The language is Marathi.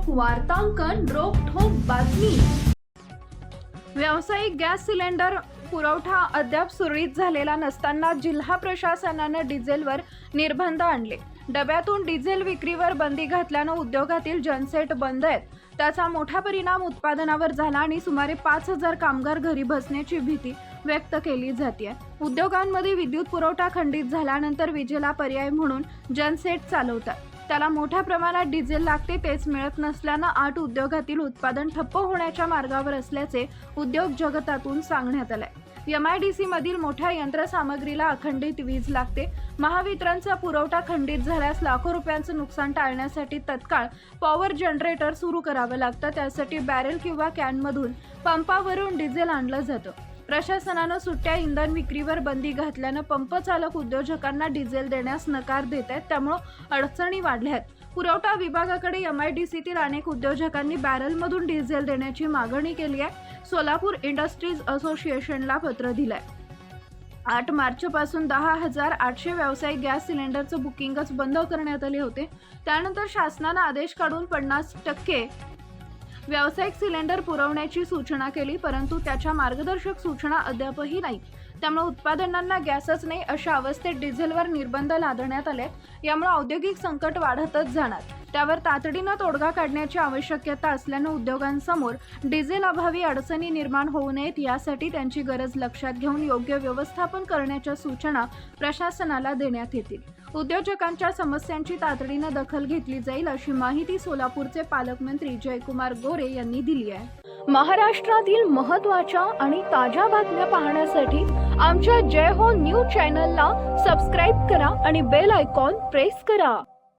वार्तांकन रोखठोक बातमी। व्यावसायिक गॅस सिलेंडर पुरवठा अद्याप सुरळीत झालेला नसताना जिल्हा प्रशासनानं डिझेलवर निर्बंध आणले। डब्यातून डिझेल विक्रीवर बंदी घातल्यानं उद्योगातील जनसेट बंद आहेत। त्याचा मोठा परिणाम उत्पादनावर झाला आणि सुमारे 5000 कामगार घरी बसण्याची भीती व्यक्त केली जाते। उद्योगांमध्ये विद्युत पुरवठा खंडित झाल्यानंतर विजेला पर्याय म्हणून जनसेट चालवतात। त्याला मोठ्या प्रमाणात डिझेल लागते, तेच मिळत नसल्यानं 8 उद्योगातील उत्पादन ठप्प होण्याच्या मार्गावर असल्याचे उद्योग जगतातून सांगण्यात आलंय। MIDC मधील मोठ्या यंत्रसामग्रीला अखंडित वीज लागते। महावितरणचा पुरवठा खंडित झाल्यास लाखो रुपयांचं नुकसान टाळण्यासाठी तत्काळ पॉवर जनरेटर सुरू करावं लागतं। त्यासाठी बॅरेल किंवा कॅनमधून पंपावरून डिझेल आणलं जातं। प्रशासनानं सुट्ट्या इंधन विक्रीवर बंदी घातल्यानं पंप चालक उद्योजकांना डिझेल देण्यास नकार देत आहेत, त्यामुळे अडचणी वाढल्या आहेत। पुरवठा विभागाकडे MIDCतील अनेक उद्योजकांनी बॅरेलमधून डिझेल देण्याची मागणी केली आहे। सोलापूर इंडस्ट्रीज असोसिएशनला पत्र दिलंय। 8 मार्चपासून 10,800 व्यावसायिक गॅस सिलेंडरचं बुकिंगच बंद करण्यात आले होते। त्यानंतर शासनानं आदेश काढून 50% व्यावसायिक सिलेंडर पुरवण्याची सूचना केली, परंतु त्याच्या मार्गदर्शक सूचना अद्यापही नाही। त्यामुळे उत्पादनांना गॅसच नाही अशा अवस्थेत डिझेलवर निर्बंध लादण्यात आले। यामुळे औद्योगिक संकट वाढतच जाणार। त्यावर तातडीनं तोडगा काढण्याची आवश्यकता असल्यानं उद्योगांसमोर डिझेल अभावी अडचणी निर्माण होऊ नयेत यासाठी त्यांची गरज लक्षात घेऊन योग्य व्यवस्थापन करण्याच्या सूचना प्रशासनाला देण्यात येतील। उद्योजकांच्या समस्यांची तातडीनं दखल घेतली जाईल अशी माहिती सोलापूरचे पालकमंत्री जयकुमार गोरे यांनी दिली आहे। महाराष्ट्रातील महत्त्वाच्या आणि ताज्या बातम्या पाहण्यासाठी आमच्या जय हो न्यूज चॅनलला सबस्क्राइब करा आणि बेल आयकॉन प्रेस करा।